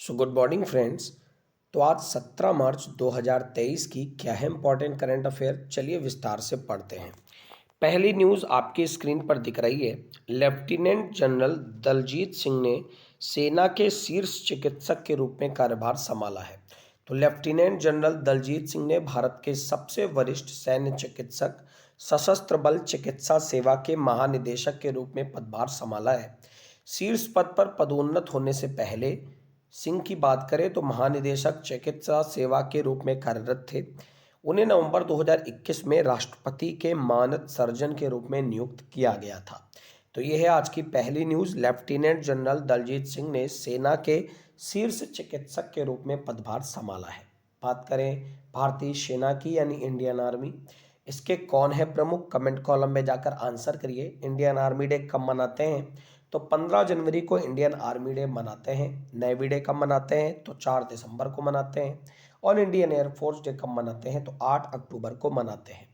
So good morning friends. तो आज 17 मार्च 2023 की क्या है इंपॉर्टेंट करंट अफेयर, चलिए विस्तार से पढ़ते हैं। पहली न्यूज़ आपकी स्क्रीन पर दिख रही है। लेफ्टिनेंट जनरल दलजीत सिंह ने सेना के शीर्ष चिकित्सक के रूप में कार्यभार संभाला है। तो लेफ्टिनेंट जनरल दलजीत सिंह ने भारत के सबसे वरिष्ठ सैन्य चिकित्सक, सशस्त्र बल चिकित्सा सेवा के महानिदेशक के रूप में पदभार संभाला है। शीर्ष पद पर पदोन्नत होने से पहले सिंह की बात करें तो महानिदेशक चिकित्सा सेवा के रूप में कार्यरत थे। उन्हें नवंबर 2021 में राष्ट्रपति के मानद सर्जन के रूप में नियुक्त किया गया था। तो यह है आज की पहली news. Lieutenant general Daljit Singh ने सेना के शीर्ष चिकित्सक के रूप में पदभार संभाला है। बात करें भारतीय सेना की यानी इंडियन आर्मी, इसके कौन है प्रमुख, कमेंट कॉलम में जाकर आंसर करिए। इंडियन आर्मी डे कब मनाते हैं? तो 15 जनवरी को इंडियन आर्मी डे मनाते हैं। नेवी डे कब मनाते हैं? तो 4 दिसंबर को मनाते हैं। और इंडियन एयरफोर्स डे कब मनाते हैं? तो 8 अक्टूबर को मनाते हैं।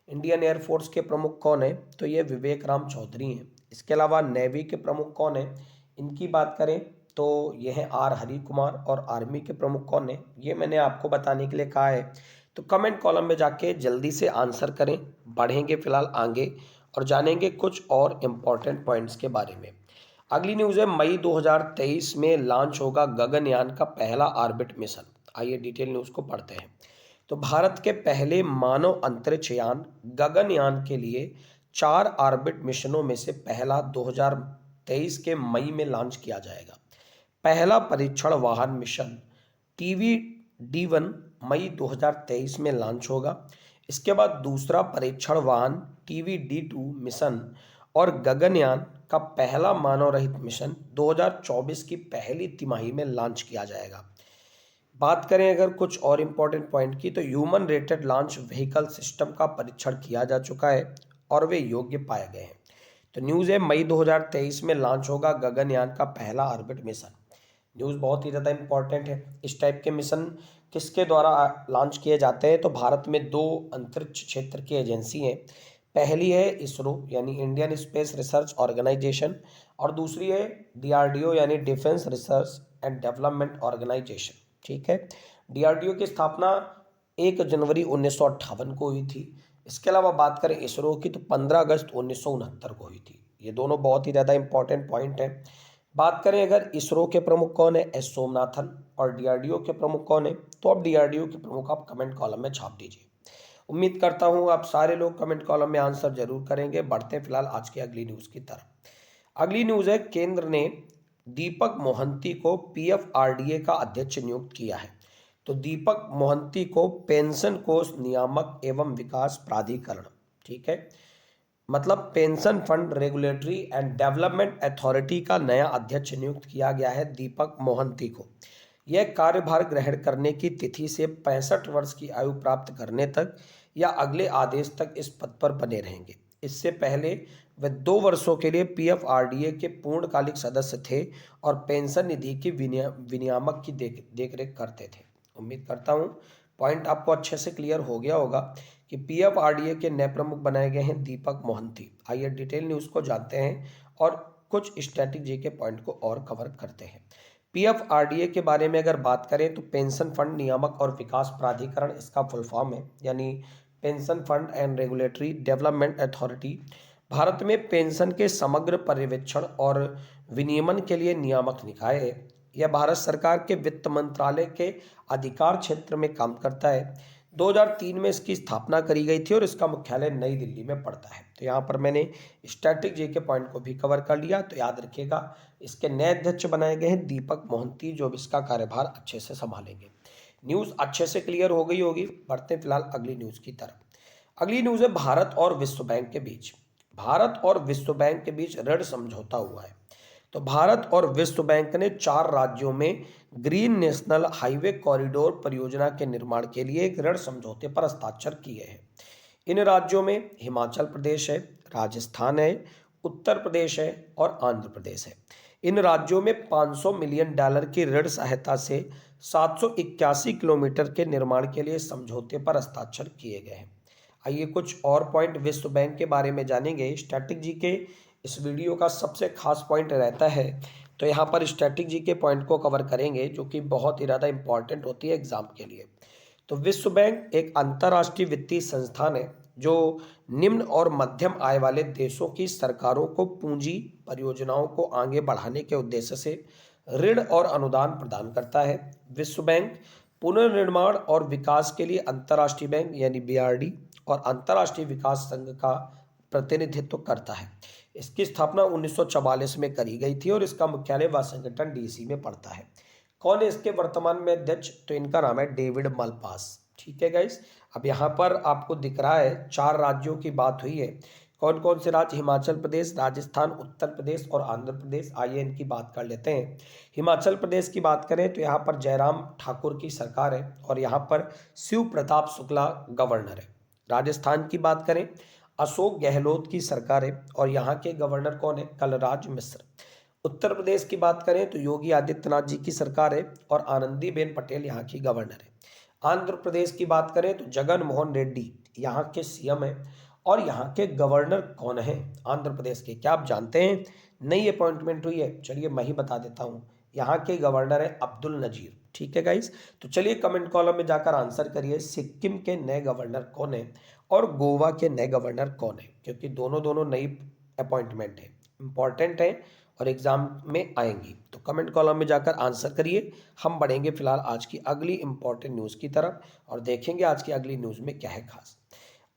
इंडियन एयरफोर्स के प्रमुख कौन है? तो ये विवेक राम चौधरी हैं। इसके अलावा नेवी के प्रमुख कौन है? इनकी बात करें तो ये हैं आर हरि कुमार। और आर्मी के प्रमुख कौन है, ये मैंने आपको बताने के लिए कहा है। तो कमेंट कॉलम में जाके जल्दी से आंसर करें। बढ़ेंगे फिलहाल आगे और जानेंगे कुछ और इम्पॉर्टेंट पॉइंट्स के बारे में। अगली न्यूज़ है, मई 2023 में लॉन्च होगा गगनयान का पहला ऑर्बिट मिशन। आइए डिटेल न्यूज़ को पढ़ते हैं। तो भारत के पहले मानव अंतरिक्ष यान गगनयान के लिए 4 ऑर्बिट मिशनों में से पहला 2023 के मई में लॉन्च किया जाएगा। पहला परीक्षण वाहन मिशन TVD-1 मई 2023 में लॉन्च होगा। इसके बाद दूसरा परीक्षण वाहन TVD-2 मिशन और गगनयान का पहला मानव रहित मिशन 2024 की पहली तिमाही में लॉन्च किया जाएगा। बात करें अगर कुछ और इम्पोर्टेंट पॉइंट की, तो human rated launch vehicle system का परीक्षण किया जा चुका है और वे योग्य पाए गए हैं। तो न्यूज़ है, मई 2023 में लॉन्च होगा गगनयान का पहला ऑर्बिट मिशन। न्यूज़ बहुत ही ज़्यादा इंपॉर्टेंट है। इस टाइप के मिशन किसके द्वारा लॉन्च किए जाते हैं? तो भारत में 2 अंतरिक्ष क्षेत्र की एजेंसी हैं। पहली है इसरो यानी इंडियन स्पेस रिसर्च ऑर्गेनाइजेशन, और दूसरी है DRDO यानी defence research and development organisation. ठीक है, DRDO की स्थापना 1 जनवरी 1958 को हुई थी। इसके अलावा बात करें इसरो की तो 15 अगस्त 1969 को हुई थी। ये दोनों बहुत ही ज़्यादा इंपॉर्टेंट पॉइंट हैं। बात करें अगर इसरो के प्रमुख कौन है, एस सोमनाथन, और DRDO के प्रमुख कौन है, तो अब DRDO के प्रमुख आप कमेंट कॉलम में छाप दीजिए। उम्मीद करता हूँ आप सारे लोग कमेंट कॉलम में आंसर जरूर करेंगे। बढ़ते हैं फिलहाल आज की अगली न्यूज़ की तरफ। अगली न्यूज़ है, केंद्र ने दीपक मोहंती को PFRDA का अध्यक्ष नियुक्त किया है। तो दीपक मोहंती को पेंशन कोष नियामक एवं विकास प्राधिकरण, ठीक है, मतलब pension fund regulatory and development authority का नया अध्यक्ष नियुक्त किया गया है। दीपक मोहंती को यह कार्यभार ग्रहण करने की तिथि से 65 वर्ष की आयु प्राप्त करने तक या अगले आदेश तक इस पद पर बने रहेंगे। इससे पहले वे 2 वर्षों के लिए PFRDA के पूर्णकालिक सदस्य थे और पेंशन निधि की विनियामक की देखरेख करते थे। उम्मीद करता हूँ पॉइंट आपको अच्छे से क्लियर हो गया होगा कि PFRDA के नए प्रमुख बनाए गए हैं दीपक मोहंती। आइए डिटेल न्यूज़ को जानते हैं और कुछ स्ट्रैटेजी के पॉइंट को और कवर करते हैं। PFRDA के बारे में अगर बात करें तो पेंशन फंड नियामक और विकास प्राधिकरण इसका फुल फॉर्म है, यानी pension fund and regulatory development authority. Bharat में पेंशन के समग्र पर्यवेक्षण और विनियमन के लिए नियामक निकाय है। यह भारत सरकार के वित्त मंत्रालय के अधिकार क्षेत्र में काम करता है। 2003 में इसकी स्थापना करी गई थी और इसका मुख्यालय नई दिल्ली में पड़ता है। तो यहाँ पर मैंने स्ट्रैटेजी के पॉइंट को भी कवर कर लिया। तो याद रखिएगा इसके नए अध्यक्ष बनाए गए हैं दीपक मोहंती, जो इसका कार्यभार अच्छे से संभालेंगे। न्यूज़ अच्छे से क्लियर हो गई होगी। बढ़ते फिलहाल अगली न्यूज़ की तरफ। अगली न्यूज़ है, भारत और विश्व बैंक के बीच। भारत और विश्व बैंक के बीच ऋण समझौता हुआ है। तो भारत और विश्व बैंक ने 4 राज्यों में ग्रीन नेशनल हाईवे कॉरिडोर परियोजना के निर्माण के लिए एक ऋण समझौते पर हस्ताक्षर किए हैं। इन राज्यों में हिमाचल प्रदेश है, राजस्थान है, उत्तर प्रदेश है और आंध्र प्रदेश है। इन राज्यों में $500 मिलियन की ऋण सहायता से 781 किलोमीटर के निर्माण के लिए समझौते पर हस्ताक्षर किए गए हैं। आइए कुछ और पॉइंट विश्व बैंक के बारे में जानेंगे। स्ट्रैटेजी के इस वीडियो का सबसे खास पॉइंट रहता है तो यहाँ पर स्ट्रैटेजी के पॉइंट को कवर करेंगे जो कि बहुत ही ज़्यादा इंपॉर्टेंट होती है एग्जाम के लिए। तो विश्व बैंक एक अंतर्राष्ट्रीय वित्तीय संस्थान है जो निम्न और मध्यम आय वाले देशों की सरकारों को पूंजी परियोजनाओं को आगे बढ़ाने के उद्देश्य से ऋण और अनुदान प्रदान करता है। विश्व बैंक पुनर्निर्माण और विकास के लिए अंतर्राष्ट्रीय बैंक यानी बीआरडी और अंतर्राष्ट्रीय विकास संघ का प्रतिनिधित्व करता है। इसकी स्थापना 1944 में करी गई थी और इसका मुख्यालय वाशिंगटन डीसी में पड़ता है। कौन है इसके वर्तमान में अध्यक्ष? तो इनका नाम है डेविड मालपास। ठीक है गाइस, अब यहाँ पर आपको दिख रहा है 4 राज्यों की बात हुई है। कौन कौन से राज्य? हिमाचल प्रदेश, राजस्थान, उत्तर प्रदेश और आंध्र प्रदेश। आइए इनकी बात कर लेते हैं। हिमाचल प्रदेश की बात करें तो यहाँ पर जयराम ठाकुर की सरकार है और यहाँ पर शिव प्रताप शुक्ला गवर्नर है। राजस्थान की बात करें, अशोक गहलोत की सरकार है और यहाँ के गवर्नर कौन है? कलराज मिश्र। उत्तर प्रदेश की बात करें तो योगी आदित्यनाथ जी की सरकार है और आनंदीबेन पटेल यहाँ की गवर्नर है। आंध्र प्रदेश की बात करें तो जगन मोहन रेड्डी यहाँ के सीएम है और यहाँ के गवर्नर कौन है आंध्र प्रदेश के? क्या आप जानते हैं? नई अपॉइंटमेंट हुई है, चलिए मैं ही बता देता हूँ। यहाँ के गवर्नर है अब्दुल नजीर। ठीक है गाइस, तो चलिए कमेंट कॉलम में जाकर आंसर करिए, सिक्किम के नए गवर्नर कौन है और गोवा के नए गवर्नर कौन है, क्योंकि दोनों नई अपॉइंटमेंट है, इंपॉर्टेंट है और एग्जाम में आएंगी। तो कमेंट कॉलम में जाकर आंसर करिए। हम बढ़ेंगे फिलहाल आज की अगली इंपॉर्टेंट न्यूज़ की तरफ और देखेंगे आज की अगली न्यूज़ में क्या है खास।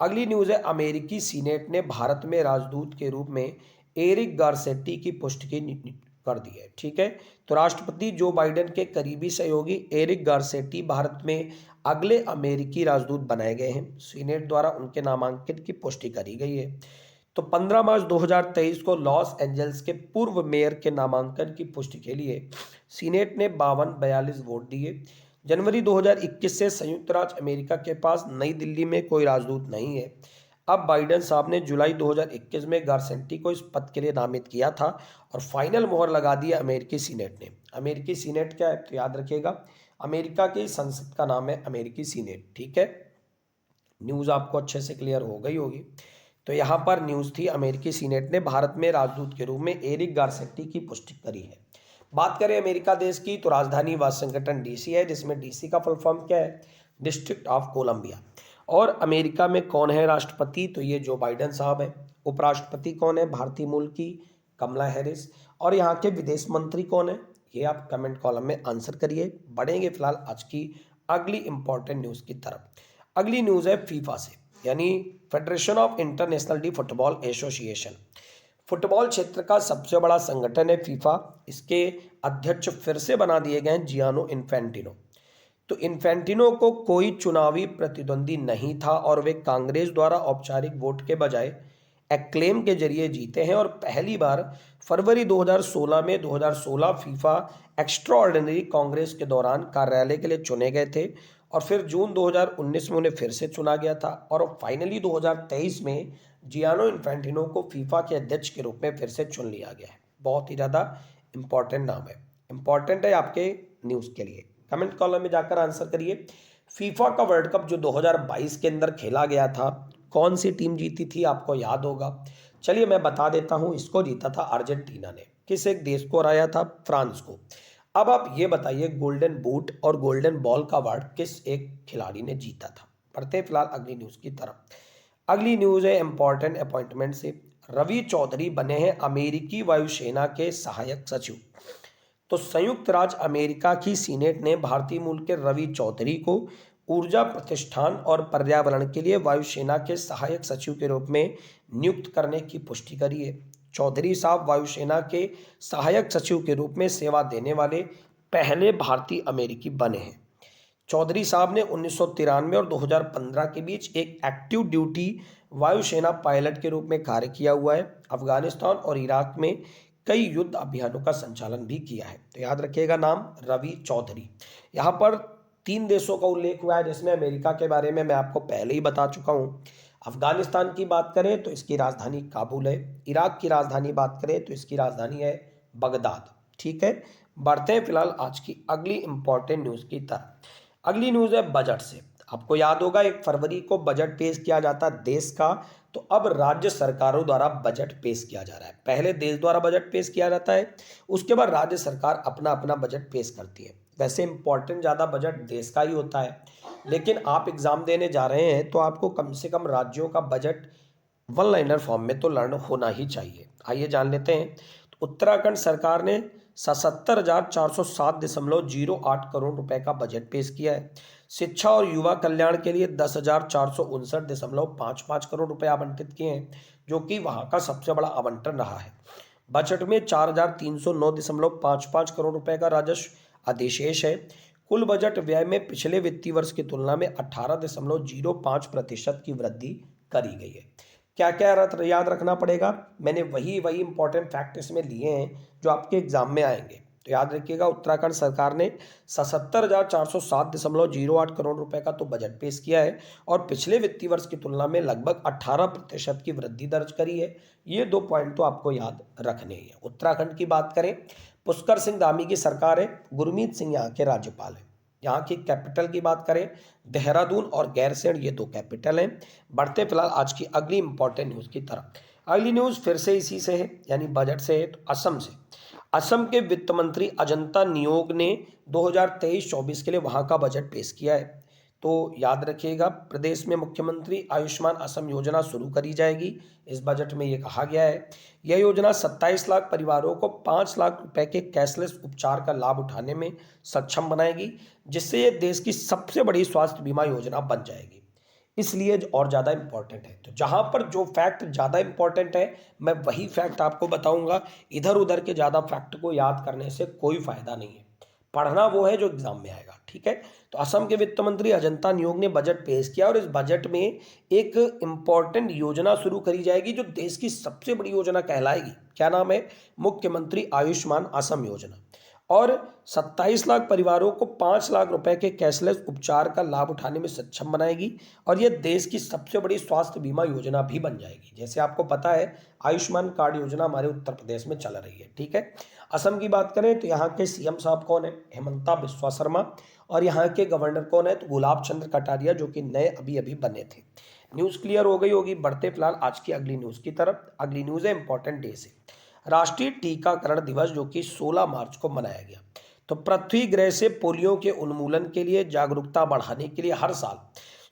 अगली न्यूज़ है, अमेरिकी सीनेट ने भारत में राजदूत के रूप में एरिक गारसेटी की पुष्टि कर दी है। ठीक है, तो राष्ट्रपति जो बाइडेन के करीबी सहयोगी एरिक गारसेटी भारत में अगले अमेरिकी राजदूत बनाए गए हैं। सीनेट द्वारा उनके नामांकन की पुष्टि करी गई है। तो 15 मार्च 2023 को लॉस एंजल्स के पूर्व मेयर के नामांकन की पुष्टि के लिए सीनेट ने 52-42 वोट दिए। जनवरी 2021 से संयुक्त राज्य अमेरिका के पास नई दिल्ली में कोई राजदूत नहीं है। अब बाइडेन साहब ने जुलाई 2021 में गारसेटी को इस पद के लिए नामित किया था और फाइनल मोहर लगा दी अमेरिकी सीनेट ने। अमेरिकी सीनेट क्या है? तो याद रखिएगा, अमेरिका की संसद का नाम है अमेरिकी सीनेट। ठीक है, न्यूज़ आपको अच्छे से क्लियर हो गई होगी। तो यहाँ पर न्यूज़ थी, अमेरिकी सीनेट ने भारत में राजदूत के रूप में एरिक गारसेटी की पुष्टि करी है। बात करें अमेरिका देश की तो राजधानी वाशिंगटन डीसी है, जिसमें डीसी का फुल फॉर्म क्या है? District of Columbia. और अमेरिका में कौन है राष्ट्रपति? तो ये जो बाइडेन साहब है। उपराष्ट्रपति कौन है? भारतीय मूल की कमला हैरिस। और यहाँ के विदेश मंत्री कौन है? ये आप कमेंट कॉलम में आंसर करिए। बढ़ेंगे फिलहाल आज की अगली इंपॉर्टेंट न्यूज़ की तरफ। अगली न्यूज़ है फीफा से, यानी federation of international D football association. Football क्षेत्र का सबसे बड़ा संगठन है फीफा। इसके अध्यक्ष फिर से बना दिए गए हैं जियानो इन्फेंटिनो। तो इन्फेंटिनो को कोई चुनावी प्रतिद्वंदी नहीं था और वे कांग्रेस द्वारा औपचारिक वोट के बजाय एक्लेम के जरिए जीते हैं और पहली बार फरवरी 2016 में 2016 फीफा एक्स्ट्राऑर्डिनरी कांग्रेस के दौरान कार्यालय के लिए चुने गए थे और फिर जून 2019 में उन्हें फिर से चुना गया था और फाइनली 2023 में जियानो इन्फेंटिनो को फीफा के अध्यक्ष के रूप में फिर से चुन लिया गया है। बहुत ही ज़्यादा इंपॉर्टेंट नाम है, इंपॉर्टेंट है आपके न्यूज़ के लिए। कमेंट कॉलम में जाकर आंसर करिए। फीफा का वर्ल्ड कप जो 2022 के अंदर खेला गया था, कौन सी टीम जीती थी? आपको याद होगा, चलिए मैं बता देता हूं। इसको जीता था अर्जेंटीना ने। किस एक देश को हराया था? फ्रांस को। अब आप ये बताइए, गोल्डन बूट और गोल्डन बॉल का अवार्ड किस एक खिलाड़ी ने जीता था? पढ़ते हैं फिलहाल अगली न्यूज़ की तरफ। अगली न्यूज़ है इंपॉर्टेंट अपॉइंटमेंट से। रवि चौधरी बने हैं अमेरिकी वायुसेना के सहायक सचिव। तो संयुक्त राज्य अमेरिका की सीनेट ने भारतीय मूल के रवि चौधरी को ऊर्जा प्रतिष्ठान और पर्यावरण के लिए वायुसेना के सहायक सचिव के रूप में नियुक्त करने की पुष्टि करी है। चौधरी साहब वायुसेना के सहायक सचिव के रूप में सेवा देने वाले पहले भारतीय अमेरिकी बने हैं। चौधरी साहब ने 1993 और 2015 के बीच एक एक्टिव ड्यूटी वायुसेना पायलट के रूप में कार्य किया हुआ है। अफगानिस्तान और इराक में कई युद्ध अभियानों का संचालन भी किया है। तो याद रखिएगा नाम रवि चौधरी। यहाँ पर 3 देशों का उल्लेख हुआ है, जिसमें अमेरिका के बारे में मैं आपको पहले ही बता चुका हूँ। अफगानिस्तान की बात करें तो इसकी राजधानी काबुल है। इराक की राजधानी बात करें तो इसकी राजधानी है बगदाद। ठीक है, बढ़ते हैं फिलहाल आज की अगली इंपॉर्टेंट न्यूज़ की तरफ। अगली न्यूज़ है बजट से। आपको याद होगा 1 फरवरी को बजट पेश किया जाता है देश का, तो अब राज्य सरकारों द्वारा बजट पेश किया जा रहा है। पहले देश द्वारा बजट पेश किया जाता है, उसके बाद राज्य सरकार अपना अपना बजट पेश करती है। वैसे इंपॉर्टेंट ज़्यादा बजट देश का ही होता है, लेकिन आप एग्जाम देने जा रहे हैं तो आपको कम से कम राज्यों का बजट वन लाइनर फॉर्म में तो लर्न होना ही चाहिए। आइए जान लेते हैं। तो उत्तराखंड सरकार ने 77,407.08 करोड़ रुपए का बजट पेश किया है। शिक्षा और युवा कल्याण के लिए 10,459.55 करोड़ रुपए आवंटित किए हैं, जो कि वहां का सबसे बड़ा आवंटन रहा है। बजट में 4,309.55 करोड़ रुपए का राजस्व अधिशेष है। कुल बजट व्यय में पिछले वित्तीय वर्ष की तुलना में 18.05% की वृद्धि करी गई है। क्या क्या याद रखना पड़ेगा, मैंने वही इंपॉर्टेंट फैक्ट इसमें लिए हैं जो आपके एग्जाम में आएंगे। तो याद रखिएगा, उत्तराखंड सरकार ने 77,407.08 करोड़ रुपए का तो बजट पेश किया है और पिछले वित्तीय वर्ष की तुलना में लगभग 18% की वृद्धि दर्ज करी है। ये 2 पॉइंट तो आपको याद रखने हैं। उत्तराखंड की बात करें, पुष्कर सिंह धामी की सरकार है, गुरमीत सिंह यहाँ के राज्यपाल है। यहाँ की कैपिटल की बात करें, देहरादून और गैरसैंण, ये 2 कैपिटल हैं। बढ़ते फिलहाल आज की अगली इंपॉर्टेंट न्यूज़ की तरफ। अगली न्यूज़ फिर से इसी से है, यानी बजट से है। तो असम से, असम के वित्त मंत्री अजंता नियोग ने 2023-24 के लिए वहाँ का बजट पेश किया है। तो याद रखिएगा, प्रदेश में मुख्यमंत्री आयुष्मान असम योजना शुरू करी जाएगी। इस बजट में ये कहा गया है। यह योजना 27 लाख परिवारों को 5 लाख रुपए के कैशलेस उपचार का लाभ उठाने में सक्षम बनाएगी, जिससे ये देश की सबसे बड़ी स्वास्थ्य बीमा योजना बन जाएगी। इसलिए और ज़्यादा इंपॉर्टेंट है। तो जहाँ पर जो फैक्ट ज़्यादा इंपॉर्टेंट है, मैं वही फैक्ट आपको बताऊंगा। इधर उधर के ज़्यादा फैक्ट को याद करने से कोई फायदा नहीं है। पढ़ना वो है जो एग्जाम में आएगा, ठीक है। तो असम के वित्त मंत्री अजंता नियोग ने बजट पेश किया और इस बजट में एक इंपॉर्टेंट योजना शुरू करी जाएगी जो देश की सबसे बड़ी योजना कहलाएगी। क्या नाम है? मुख्यमंत्री आयुष्मान असम योजना। और 27 लाख परिवारों को 5 लाख रुपए के कैशलेस उपचार का लाभ उठाने में सक्षम बनाएगी और यह देश की सबसे बड़ी स्वास्थ्य बीमा योजना भी बन जाएगी। जैसे आपको पता है, आयुष्मान कार्ड योजना हमारे उत्तर प्रदेश में चल रही है, ठीक है। असम की बात करें तो यहाँ के सीएम साहब कौन है? हेमंता बिस्वा शर्मा। और यहाँ के गवर्नर कौन है? तो गुलाब चंद्र कटारिया, जो कि नए अभी अभी बने थे। न्यूज़ क्लियर हो गई होगी। बढ़ते फिलहाल आज की अगली न्यूज़ की तरफ। अगली न्यूज़ है इंपॉर्टेंट डे से, राष्ट्रीय टीकाकरण दिवस, जो कि 16 मार्च को मनाया गया। तो पृथ्वी ग्रह से पोलियो के उन्मूलन के लिए जागरूकता बढ़ाने के लिए हर साल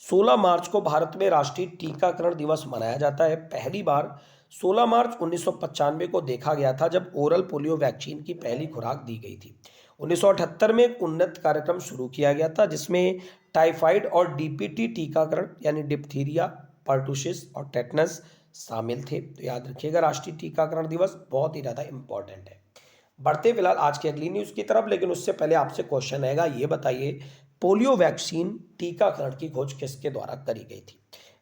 16 मार्च को भारत में राष्ट्रीय टीकाकरण दिवस मनाया जाता है। पहली बार 16 मार्च 1995 को देखा गया था, जब ओरल पोलियो वैक्सीन की पहली खुराक दी गई थी। 1978 में एक उन्नत कार्यक्रम शुरू किया गया था, जिसमें टाइफाइड और डीपीटी टीकाकरण, यानी डिप्थीरिया, पर्टुसिस और टेटनस शामिल थे। तो याद रखिएगा, राष्ट्रीय टीकाकरण दिवस बहुत ही ज़्यादा इंपॉर्टेंट है। बढ़ते फिलहाल आज की अगली न्यूज़ की तरफ, लेकिन उससे पहले आपसे क्वेश्चन आएगा, ये बताइए पोलियो वैक्सीन टीकाकरण की खोज किसके द्वारा करी गई थी।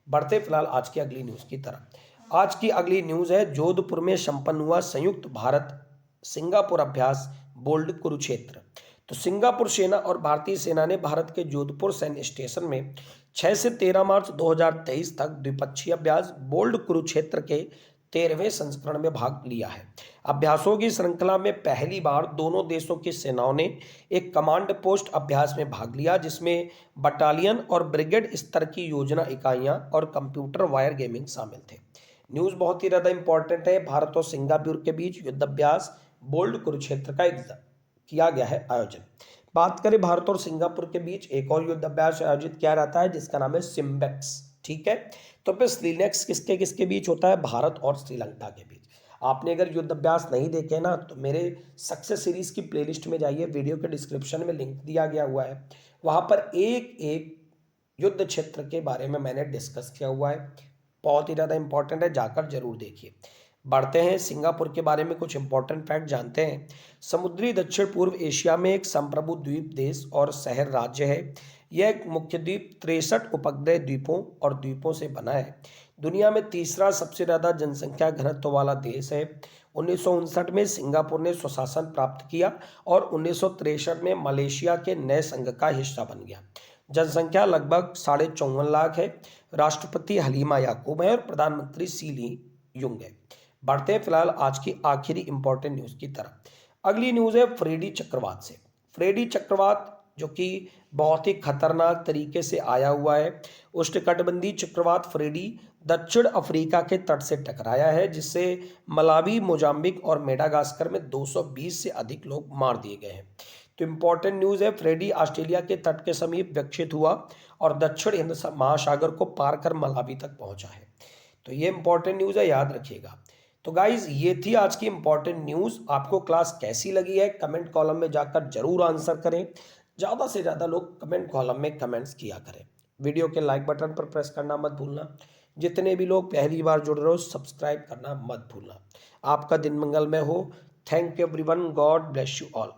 बढ़ते फिलहाल आज की अगली न्यूज़ की तरफ। आज की अगली न्यूज़ है, जोधपुर में संपन्न हुआ संयुक्त भारत सिंगापुर अभ्यास बोल्ड कुरुक्षेत्र। तो सिंगापुर सेना और भारतीय सेना ने भारत के जोधपुर सैन्य स्टेशन में 6 से 13 मार्च 2023 तक द्विपक्षीय अभ्यास बोल्ड कुरुक्षेत्र के 13वें संस्करण में भाग लिया है। अभ्यासों की श्रृंखला में पहली बार दोनों देशों की सेनाओं ने एक कमांड पोस्ट अभ्यास में भाग लिया, जिसमें बटालियन और ब्रिगेड स्तर की योजना इकाइयां और कंप्यूटर वायर गेमिंग शामिल थे। न्यूज़ बहुत ही ज़्यादा इंपॉर्टेंट है। भारत और सिंगापुर के बीच युद्ध अभ्यास बोल्ड कुरुक्षेत्र का किया गया है आयोजन। बात करें भारत और सिंगापुर के बीच एक और युद्ध अभ्यास आयोजित किया जाता है, जिसका नाम है सिम्बेक्स, ठीक है। तो फिर स्लीनेक्स किसके किसके बीच होता है? भारत और श्रीलंका के बीच। आपने अगर युद्ध अभ्यास नहीं देखे ना, तो मेरे सक्सेस सीरीज की प्लेलिस्ट में जाइए, वीडियो के डिस्क्रिप्शन में लिंक दिया गया हुआ है। वहां पर एक एक युद्ध क्षेत्र के बारे में मैंने डिस्कस किया हुआ है, बहुत ही ज़्यादा इंपॉर्टेंट है, जाकर जरूर देखिए। बढ़ते हैं सिंगापुर के बारे में कुछ इंपॉर्टेंट फैक्ट जानते हैं। समुद्री दक्षिण पूर्व एशिया में एक संप्रभु द्वीप देश और शहर राज्य है। यह एक मुख्य द्वीप 63 उपग्रह द्वीपों और द्वीपों से बना है। दुनिया में तीसरा सबसे ज़्यादा जनसंख्या घनत्व वाला देश है। 1959 में सिंगापुर ने स्वशासन प्राप्त किया और 1963 में मलेशिया के नए संघ का हिस्सा बन गया। जनसंख्या लगभग 54.5 लाख है। राष्ट्रपति हलीमा याकूब है और प्रधानमंत्री सीली युंग है। बढ़ते हैं फिलहाल आज की आखिरी इंपॉर्टेंट न्यूज़ की तरफ। अगली न्यूज़ है फ्रेडी चक्रवात से। फ्रेडी चक्रवात जो कि बहुत ही खतरनाक तरीके से आया हुआ है। उष्णकटिबंधीय चक्रवात फ्रेडी दक्षिण अफ्रीका के तट से टकराया है, जिससे मलावी, मोजाम्बिक और मेडागास्कर में 220 से अधिक लोग मार दिए गए हैं। तो इंपॉर्टेंट न्यूज़ है, फ्रेडी ऑस्ट्रेलिया के तट के समीप विकसित हुआ और दक्षिण हिंद महासागर को पार कर मलावी तक पहुंचा है। तो ये इंपॉर्टेंट न्यूज़ है, याद रखिएगा। तो गाइज ये थी आज की इंपॉर्टेंट न्यूज़। आपको क्लास कैसी लगी है कमेंट कॉलम में जाकर जरूर आंसर करें। ज़्यादा से ज़्यादा लोग कमेंट कॉलम में कमेंट्स किया करें। वीडियो के लाइक बटन पर प्रेस करना मत भूलना। जितने भी लोग पहली बार जुड़ रहे हो सब्सक्राइब करना मत भूलना। आपका दिन मंगलमय हो। Thank you everyone. God bless you all.